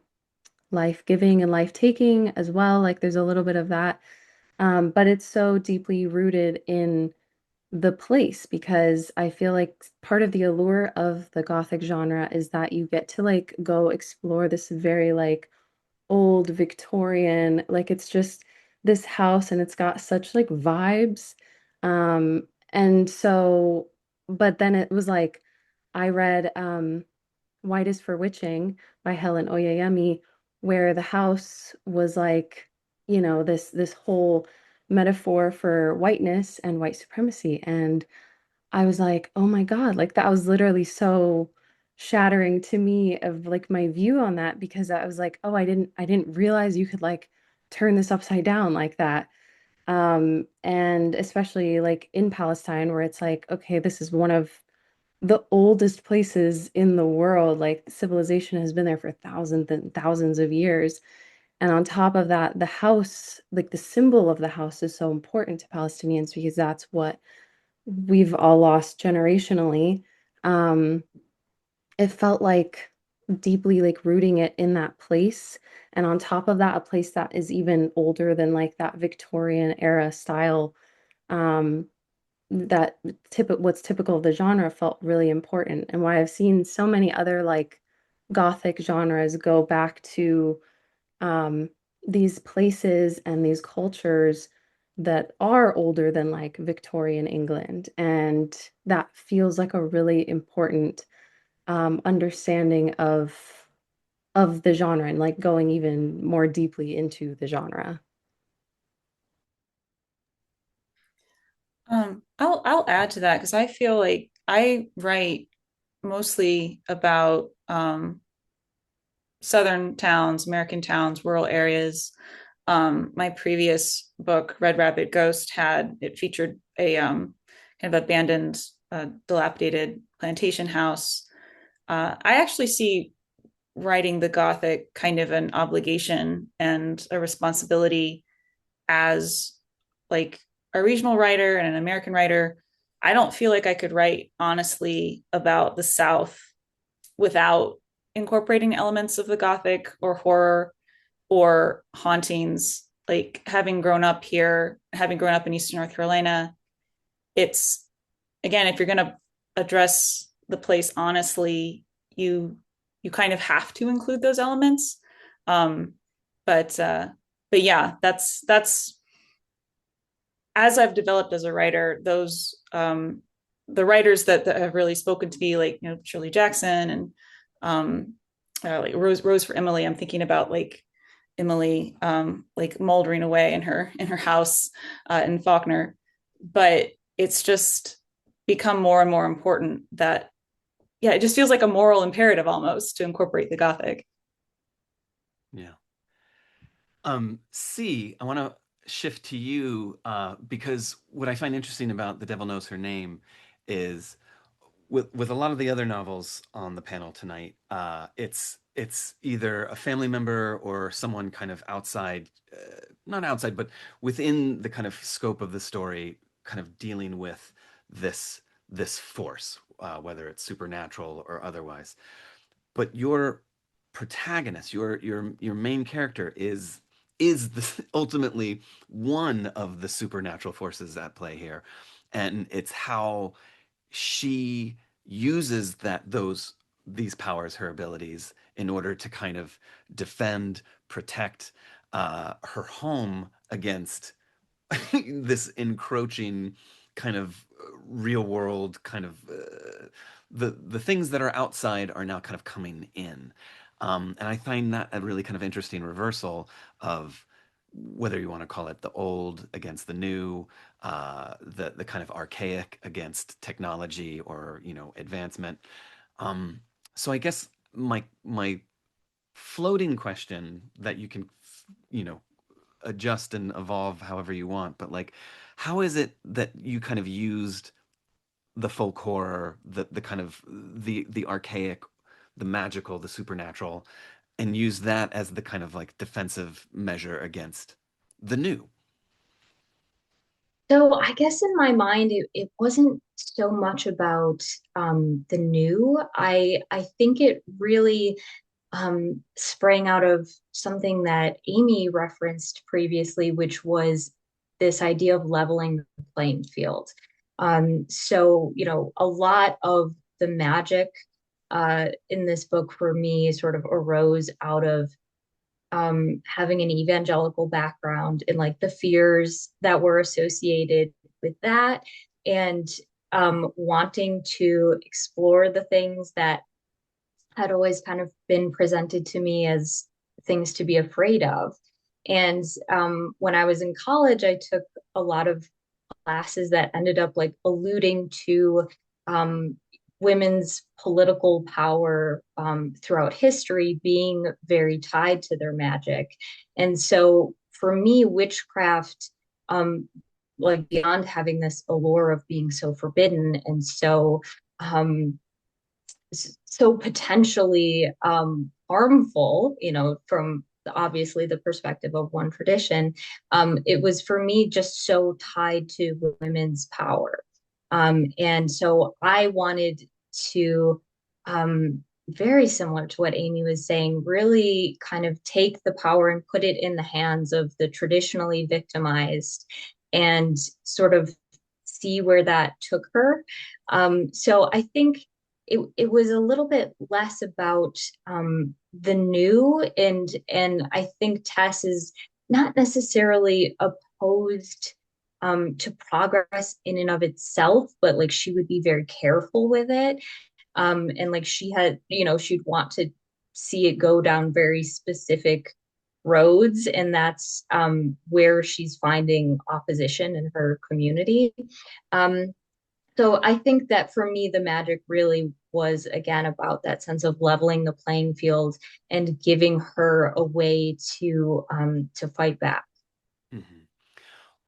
life-giving and life-taking as well. Like there's a little bit of that. But it's so deeply rooted in the place because I feel like part of the allure of the Gothic genre is that you get to like go explore this very like old Victorian, like it's just this house and it's got such like vibes. Um, and so, but then it was like I read White is for Witching by Helen Oyeyemi, where the house was like, this whole metaphor for whiteness and white supremacy. And I was like, oh my God, like that was literally so shattering to me of like my view on that because I was like, oh, I didn't realize you could like turn this upside down like that. And especially like in Palestine where it's like, okay, this is one of the oldest places in the world. Like civilization has been there for thousands and thousands of years. And on top of that, the house, like the symbol of the house is so important to Palestinians because that's what we've all lost generationally. Um, it felt like deeply like rooting it in that place. And on top of that, a place that is even older than like that Victorian era style, um, that what's typical of the genre felt really important. And why I've seen so many other like Gothic genres go back to um, these places and these cultures that are older than like Victorian England. And that feels like a really important understanding of the genre and like going even more deeply into the genre. I'll add to that because I feel like I write mostly about southern towns, American towns, rural areas. My previous book, Red Rabbit Ghost, had it featured a kind of abandoned, dilapidated plantation house. I actually see writing the Gothic kind of an obligation and a responsibility as like a regional writer and an American writer. I don't feel like I could write honestly about the South without incorporating elements of the Gothic or horror or hauntings. Like having grown up here, having grown up in Eastern North Carolina, it's again, if you're going to address the place honestly, you you kind of have to include those elements. Um, but yeah, that's as I've developed as a writer, those the writers that have really spoken to me, like Shirley Jackson and like Rose for Emily. I'm thinking about like Emily like moldering away in her house in Faulkner, but it's just become more and more important that yeah, it just feels like a moral imperative almost to incorporate the Gothic. Yeah. C, I want to shift to you because what I find interesting about The Devil Knows Her Name is with a lot of the other novels on the panel tonight, it's either a family member or someone kind of outside, not outside, but within the kind of scope of the story, kind of dealing with this force, whether it's supernatural or otherwise. But your protagonist, your main character is ultimately one of the supernatural forces at play here. and it's how she uses these powers, her abilities, in order to kind of defend, protect her home against this encroaching kind of real world kind of the things that are outside are now kind of coming in. And I find that a really kind of interesting reversal of whether you want to call it the old against the new, the kind of archaic against technology or advancement. Um, so I guess my floating question that you can adjust and evolve however you want, but like, how is it that you kind of used the folk horror, the kind of the archaic, the magical, the supernatural, and use that as the kind of like defensive measure against the new? So I guess in my mind, it wasn't so much about the new. I think it really sprang out of something that Amy referenced previously, which was this idea of leveling the playing field. So, a lot of the magic in this book for me sort of arose out of having an evangelical background and like the fears that were associated with that, and wanting to explore the things that had always kind of been presented to me as things to be afraid of. And when I was in college, I took a lot of classes that ended up like alluding to um, women's political power throughout history being very tied to their magic. And so for me, witchcraft, like beyond having this allure of being so forbidden and um, so potentially harmful, from obviously the perspective of one tradition, it was for me just so tied to women's power. And so I wanted to, very similar to what Amy was saying, really kind of take the power and put it in the hands of the traditionally victimized and sort of see where that took her. So I think it was a little bit less about the new, and I think Tess is not necessarily opposed to progress in and of itself, but like she would be very careful with it. And like she had, she'd want to see it go down very specific roads, and that's where she's finding opposition in her community. Um, so I think that for me, the magic really was again about that sense of leveling the playing field and giving her a way to fight back. Mhm.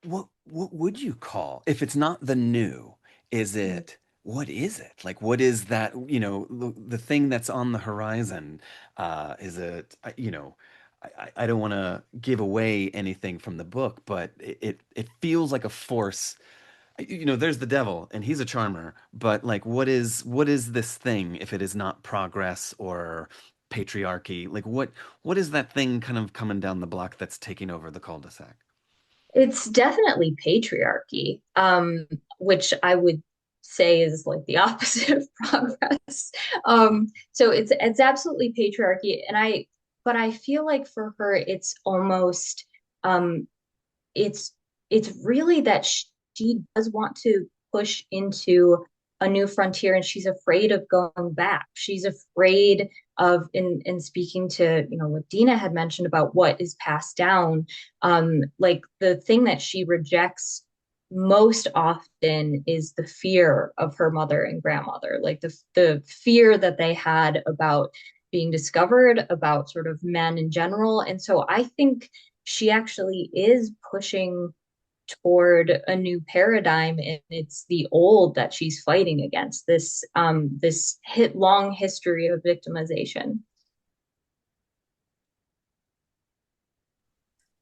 What would you call, if it's not the new, is it, what is it? Like, what is that, the thing that's on the horizon? Is it, I don't want to give away anything from the book, but it feels like a force. There's the devil and he's a charmer, but like, what is this thing if it is not progress or patriarchy? Like, what is that thing kind of coming down the block that's taking over the cul-de-sac? It's definitely patriarchy, which I would say is like the opposite of progress. So it's absolutely patriarchy, but I feel like for her, it's almost um, it's it's really that she does want to push into a new frontier, and she's afraid of going back. She's afraid of, in speaking to what Deena had mentioned about what is passed down, like the thing that she rejects most often is the fear of her mother and grandmother, like the fear that they had about being discovered, about sort of men in general. And so I think she actually is pushing toward a new paradigm, and it's the old that she's fighting against, this long history of victimization.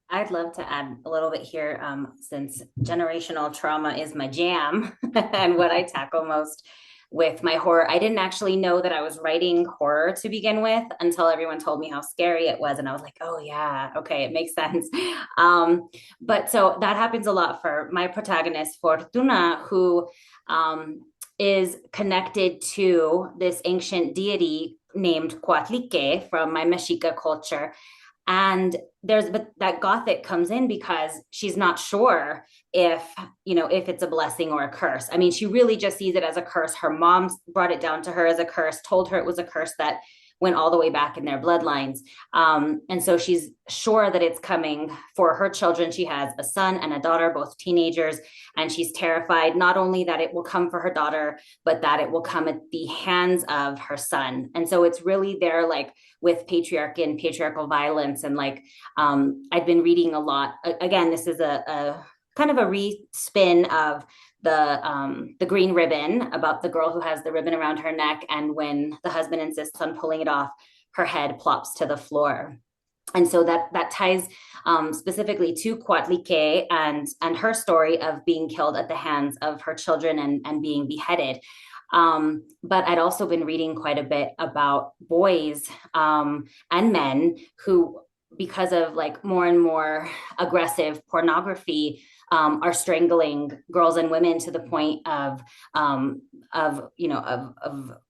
I'd love to add a little bit here, since generational trauma is my jam and what I tackle most. with my horror. I didn't actually know that I was writing horror to begin with until everyone told me how scary it was. And I was like, oh, yeah, okay, it makes sense. But so that happens a lot for my protagonist, Fortuna, who is connected to this ancient deity named Coatlique from my Mexica culture. And but that Gothic comes in because she's not sure if if it's a blessing or a curse. I mean, she really just sees it as a curse. Her mom brought it down to her as a curse, told her it was a curse that went all the way back in their bloodlines. And so she's sure that it's coming for her children. She has a son and a daughter, both teenagers, and she's terrified not only that it will come for her daughter, but that it will come at the hands of her son. And so it's really there, like with patriarchy and patriarchal violence. And like I've been reading a lot. Again, this is a kind of a respin of the green ribbon, about the girl who has the ribbon around her neck, and when the husband insists on pulling it off, her head plops to the floor. And so that ties specifically to Coatlique and her story of being killed at the hands of her children and being beheaded. But I'd also been reading quite a bit about boys and men who, because of like more and more aggressive pornography, are strangling girls and women to the point of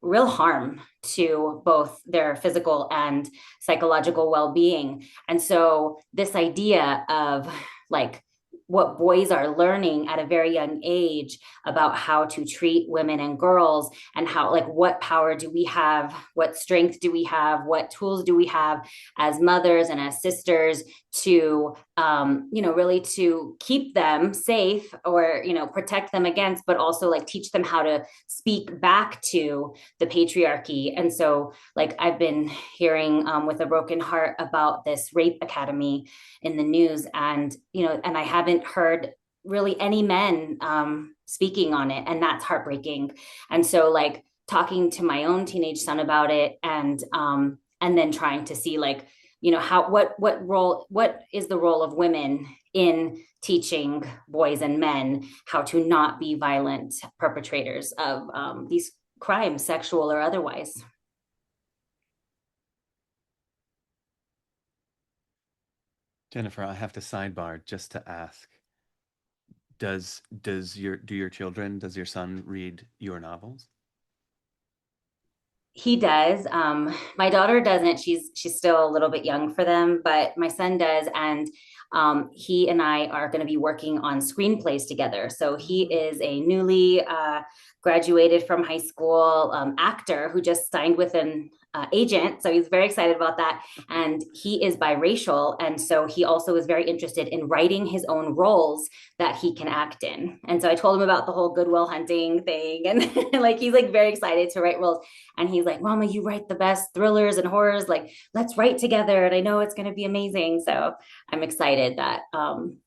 real harm to both their physical and psychological well-being. And so this idea of like what boys are learning at a very young age about how to treat women and girls, and how, like, what power do we have, what strength do we have, what tools do we have as mothers and as sisters to really to keep them safe, or protect them against, but also like teach them how to speak back to the patriarchy. And so like I've been hearing with a broken heart about this rape academy in the news, and and I haven't heard really any men speaking on it, and that's heartbreaking. And so like talking to my own teenage son about it, and then trying to see like how what is the role of women in teaching boys and men how to not be violent perpetrators of these crimes, sexual or otherwise. Jennifer, I have to sidebar just to ask. Does your son read your novels? He does. My daughter doesn't. She's still a little bit young for them, but my son does, and he and I are going to be working on screenplays together. So he is a newly graduated from high school actor who just signed with an agent. So he's very excited about that. And he is biracial. And so he also is very interested in writing his own roles that he can act in. And so I told him about the whole Good Will Hunting thing. And like, he's like very excited to write roles. And he's like, Mama, you write the best thrillers and horrors. Like, let's write together. And I know it's going to be amazing. So I'm excited that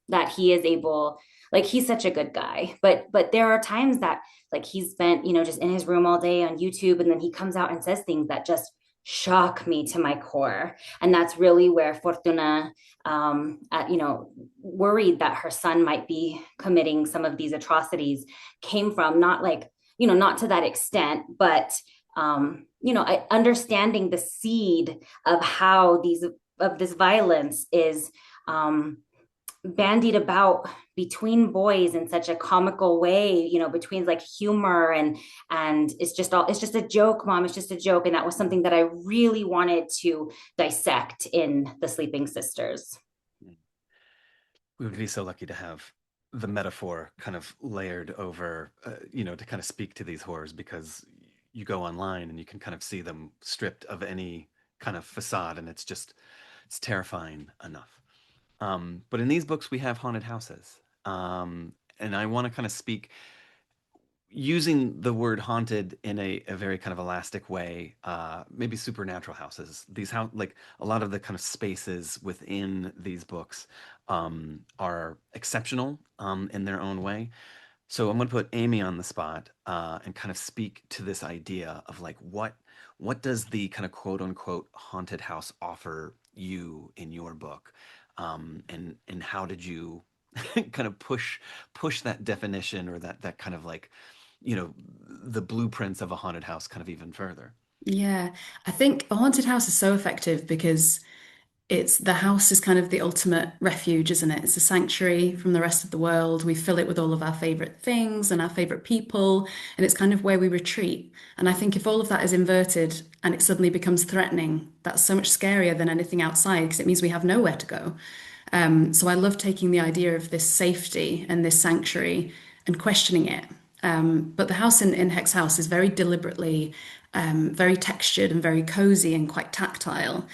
that he is able, like, he's such a good guy. But there are times that like he's spent, just in his room all day on YouTube, and then he comes out and says things that just shock me to my core. And that's really where Fortuna worried that her son might be committing some of these atrocities came from. Not like, not to that extent, but understanding the seed of how this violence is bandied about between boys in such a comical way, between like humor and it's just a joke, Mom, it's just a joke. And that was something that I really wanted to dissect in The Sleeping Sisters. We would be so lucky to have the metaphor kind of layered over, to kind of speak to these horrors, because you go online and you can kind of see them stripped of any kind of facade, and it's terrifying enough. But in these books, we have haunted houses. And I want to kind of speak using the word haunted in a very kind of elastic way, maybe supernatural houses. Like a lot of the kind of spaces within these books are exceptional in their own way. So I'm going to put Amy on the spot and kind of speak to this idea of like what does the kind of quote unquote haunted house offer you in your book, and how did you kind of push that definition, or that kind of like the blueprints of a haunted house kind of even further. Yeah, I think a haunted house is so effective because it's the house is kind of the ultimate refuge, isn't it? It's a sanctuary from the rest of the world. We fill it with all of our favorite things and our favorite people, and it's kind of where we retreat. And I think if all of that is inverted and it suddenly becomes threatening, that's so much scarier than anything outside because it means we have nowhere to go. So I love taking the idea of this safety and this sanctuary and questioning it. But the house in Hex House is very deliberately very textured and very cozy and quite tactile.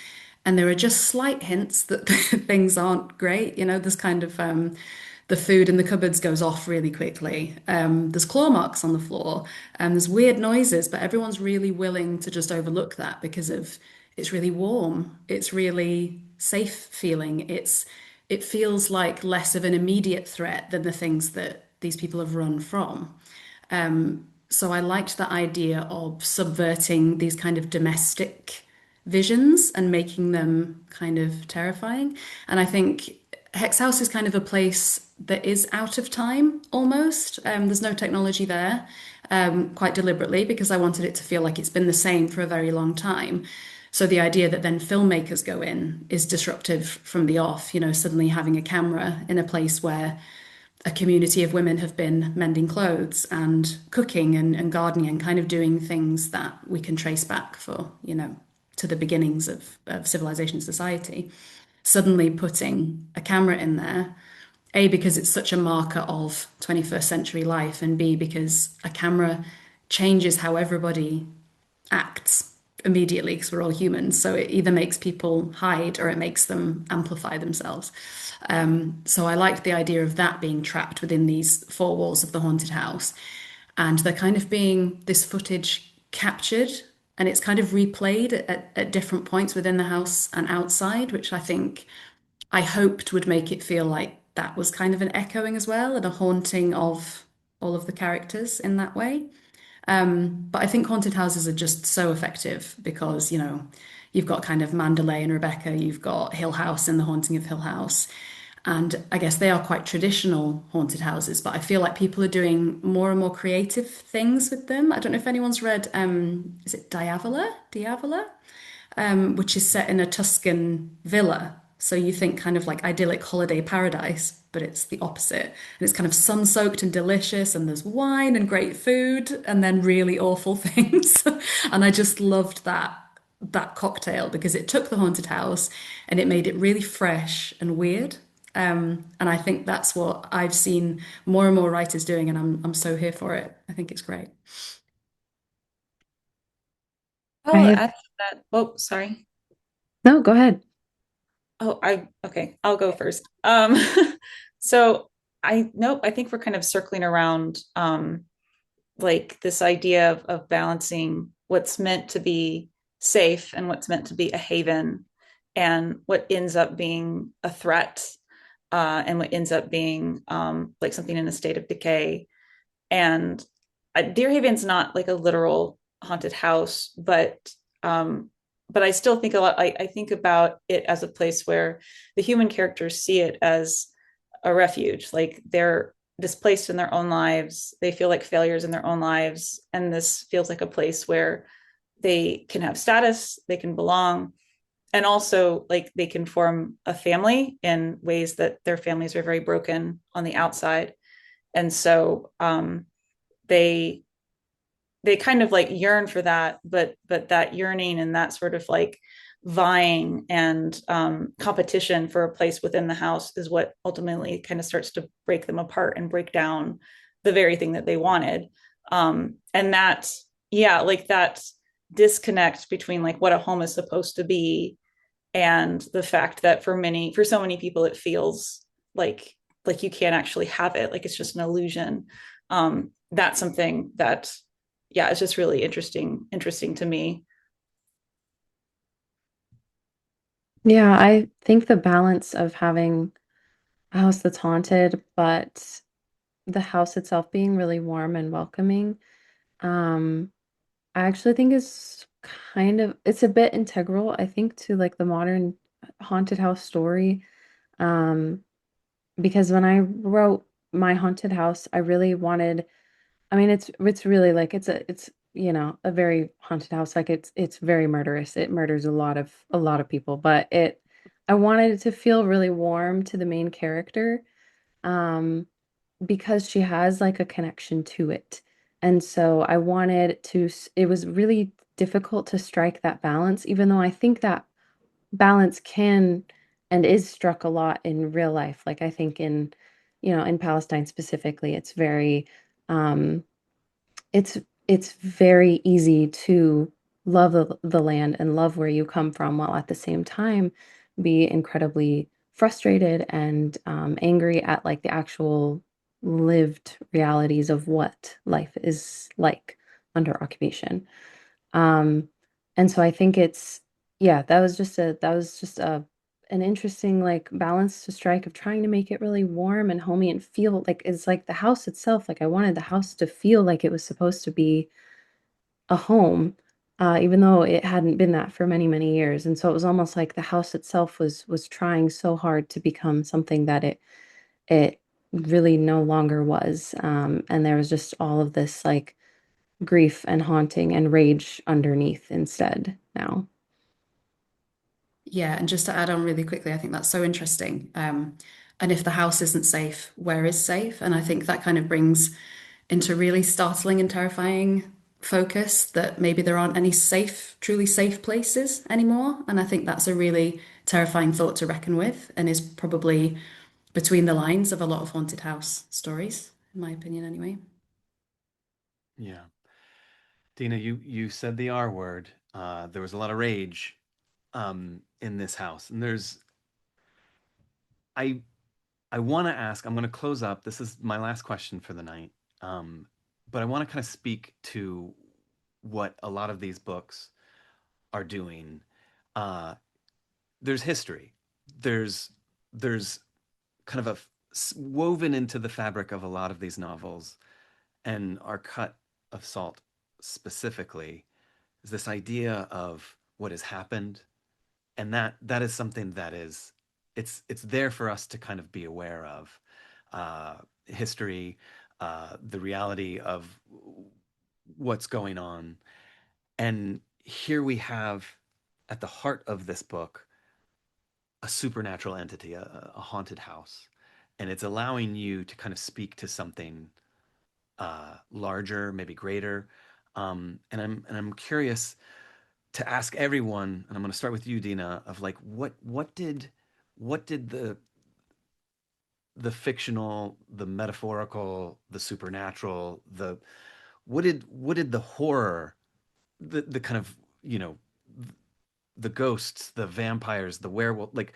And there are just slight hints that things aren't great. There's kind of the food in the cupboards goes off really quickly. There's claw marks on the floor, and there's weird noises, but everyone's really willing to just overlook that because of it's really warm. It's really safe feeling. It feels like less of an immediate threat than the things that these people have run from. So I liked the idea of subverting these kind of domestic visions and making them kind of terrifying. And I think Hex House is kind of a place that is out of time almost. There's no technology there, quite deliberately, because I wanted it to feel like it's been the same for a very long time. So the idea that then filmmakers go in is disruptive from the off, suddenly having a camera in a place where a community of women have been mending clothes and cooking and gardening and kind of doing things that we can trace back to the beginnings of civilization and society. Suddenly putting a camera in there, A, because it's such a marker of 21st century life, and B, because a camera changes how everybody acts immediately because we're all humans. So it either makes people hide or it makes them amplify themselves. So I liked the idea of that being trapped within these four walls of the haunted house. And there kind of being this footage captured and it's kind of replayed at different points within the house and outside, which I hoped would make it feel like that was kind of an echoing as well and a haunting of all of the characters in that way. But I think haunted houses are just so effective because, you've got kind of Mandalay and Rebecca, you've got Hill House and The Haunting of Hill House. And I guess they are quite traditional haunted houses, but I feel like people are doing more and more creative things with them. I don't know if anyone's read, is it Diavola? Diavola? Which is set in a Tuscan villa. So you think kind of like idyllic holiday paradise, but it's the opposite. And it's kind of sun-soaked and delicious, and there's wine and great food, and then really awful things. And I just loved that cocktail because it took the haunted house and it made it really fresh and weird. And I think that's what I've seen more and more writers doing, and I'm so here for it. I think it's great. Oh, I I'll have add to that. Oh, sorry. no, go ahead. Oh, okay, I'll go first. So nope, I think we're kind of circling around like this idea of balancing what's meant to be safe and what's meant to be a haven and what ends up being a threat and what ends up being like something in a state of decay. And Deer Haven's not like a literal haunted house, but I still think a lot. I think about it as a place where the human characters see it as a refuge, like they're displaced in their own lives. They feel like failures in their own lives, and this feels like a place where they can have status, they can belong, and also like they can form a family in ways that their families are very broken on the outside. And so they they kind of like yearn for that, but that yearning and that sort of like vying and competition for a place within the house is what ultimately kind of starts to break them apart and break down the very thing that they wanted. And that, yeah, like that disconnect between like what a home is supposed to be and the fact that for so many people it feels like you can't actually have it, like it's just an illusion. That's something that, yeah, it's just really interesting to me. Yeah, I think the balance of having a house that's haunted, but the house itself being really warm and welcoming, um, I actually think is it's a bit integral, I think, to like the modern haunted house story. Um, because when I wrote my haunted house, I really wanted I mean, it's really like it's a very haunted house. Like it's very murderous. It murders a lot of people, but I wanted it to feel really warm to the main character, um, because she has like a connection to it. And so I wanted to, it was really difficult to strike that balance, even though I think that balance can and is struck a lot in real life. Like I think in Palestine specifically, um, it's it's very easy to love the land and love where you come from while at the same time be incredibly frustrated and angry at like the actual lived realities of what life is like under occupation. Um, and so I think yeah, that was just an interesting like balance to strike of trying to make it really warm and homey and feel like it's like the house itself. Like I wanted the house to feel like it was supposed to be a home, even though it hadn't been that for many, many years. And so it was almost like the house itself was trying so hard to become something that it really no longer was. And there was just all of this like grief and haunting and rage underneath instead now. Yeah, and just to add on really quickly, I think that's so interesting. And if the house isn't safe, where is safe? And I think that kind of brings into really startling and terrifying focus that maybe there aren't any safe, truly safe places anymore. And I think that's a really terrifying thought to reckon with and is probably between the lines of a lot of haunted house stories, in my opinion, anyway. Yeah. Deena, you said the R word. There was a lot of rage in this house. And I I want to ask, I'm going to close up. This is my last question for the night. Um, but I want to kind of speak to what a lot of these books are doing. Uh, there's history. There's there's kind of woven into the fabric of a lot of these novels, and our cut of salt specifically is this idea of what has happened, and that is something that is it's there for us to kind of be aware of history, the reality of what's going on. And here we have at the heart of this book a supernatural entity, a haunted house, and it's allowing you to kind of speak to something larger, maybe greater. And I'm curious to ask everyone, and I'm going to start with you, Deena, of like what did the fictional, the metaphorical, the supernatural, the what did the horror, the kind of the ghosts, the vampires, the werewolf, like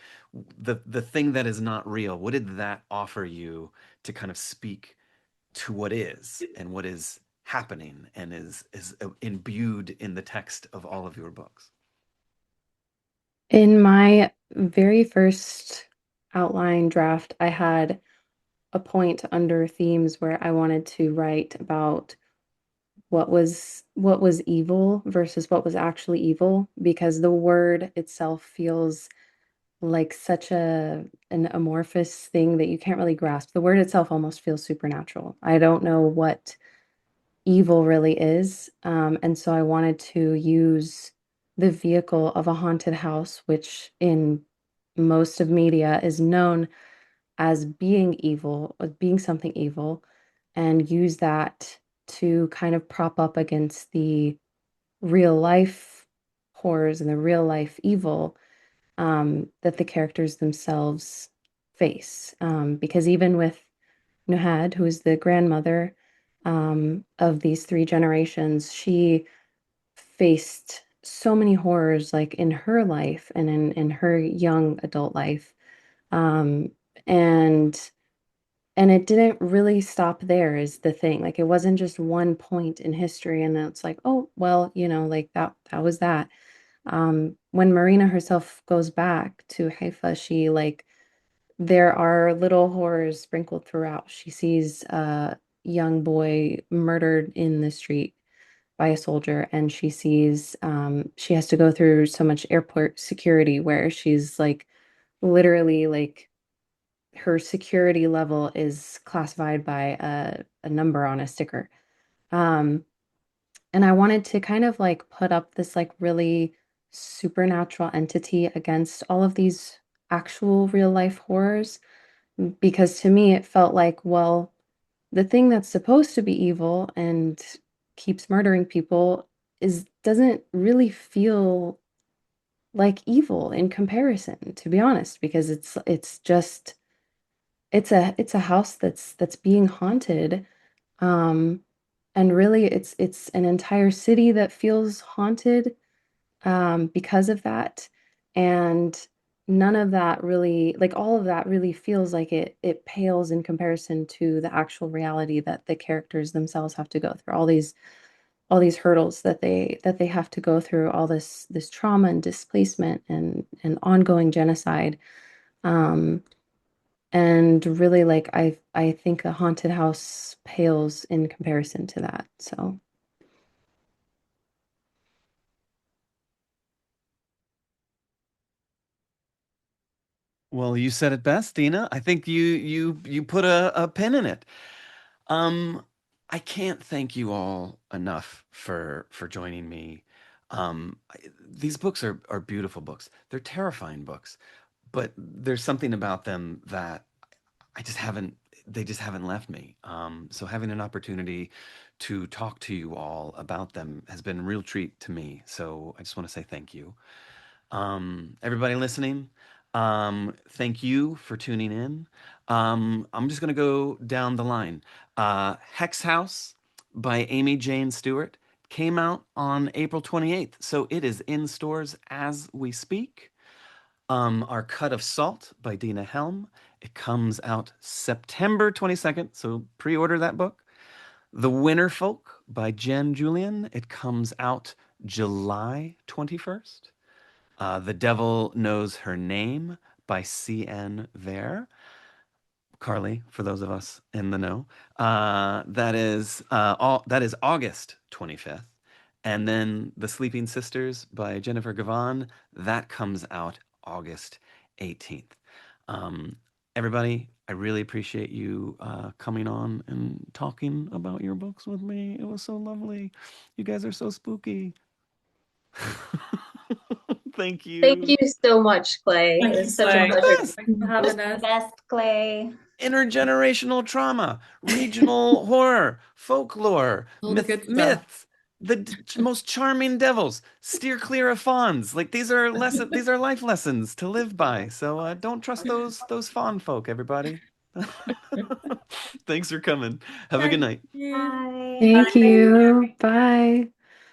the thing that is not real, what did that offer you to kind of speak to what is and what is happening and is imbued in the text of all of your books? In my very first outline draft, I had a point under themes where I wanted to write about what was evil versus what was actually evil, because the word itself feels like such an amorphous thing that you can't really grasp. The word itself almost feels supernatural. I don't know what evil really is. And so I wanted to use the vehicle of a haunted house, which in most of media is known as being evil, as being something evil, and use that to kind of prop up against the real life horrors and the real life evil, that the characters themselves face. Because even with Nuhad, who is the grandmother, of these three generations, she faced so many horrors like in her life and in her young adult life. Um, and and it didn't really stop there is the thing. Like it wasn't just one point in history and then it's like, oh, well, like that was that. When Marina herself goes back to Haifa, she like there are little horrors sprinkled throughout. She sees a young boy murdered in the street by a soldier, and she sees she has to go through so much airport security where she's like literally like her security level is classified by a number on a sticker. Um, and I wanted to kind of like put up this like really supernatural entity against all of these actual real life horrors because to me it felt like, well, the thing that's supposed to be evil and keeps murdering people is doesn't really feel like evil in comparison, to be honest, because it's just it's a house that's being haunted. Um, and really it's an entire city that feels haunted because of that. And none of that really, like all of that really feels like it pales in comparison to the actual reality that the characters themselves have to go through. All these hurdles that they have to go through, all this trauma and displacement and ongoing genocide. Um, and really like I think a haunted house pales in comparison to that. So Well, you said it best, Deena. I think you put a pin in it. Um, I can't thank you all enough for joining me. These books are beautiful books. They're terrifying books, but there's something about them that I just haven't they just haven't left me. So having an opportunity to talk to you all about them has been a real treat to me. So I just want to say thank you. Everybody listening, thank you for tuning in. I'm just going to go down the line. Hex House by Amy Jane Stewart came out on April 28th, so it is in stores as we speak. Our Cut of Salt by Deena Helm. It comes out September 22nd, so pre-order that book. The Winter Folk by Julian. It comes out July 21st. The Devil Knows Her Name by C.N. Vair. Carly, for those of us in the know, that is August 25th, and then The Sleeping Sisters by Jennifer Givhan that comes out August 18th. Um, Everybody, I really appreciate you coming on and talking about your books with me. It was so lovely. You guys are so spooky. Thank Thank you. you so much, Clay. It Thank you, was such a Clay. pleasure. Yes. Thanks for having The us. best, Clay. Intergenerational trauma, regional horror, folklore, All the good stuff. myths, most charming devils. Steer clear of fawns. Like these are life lessons to live by. So don't trust those fawn folk, everybody. Thanks for coming. Have a good Thank night. you. Bye. thank you. Bye.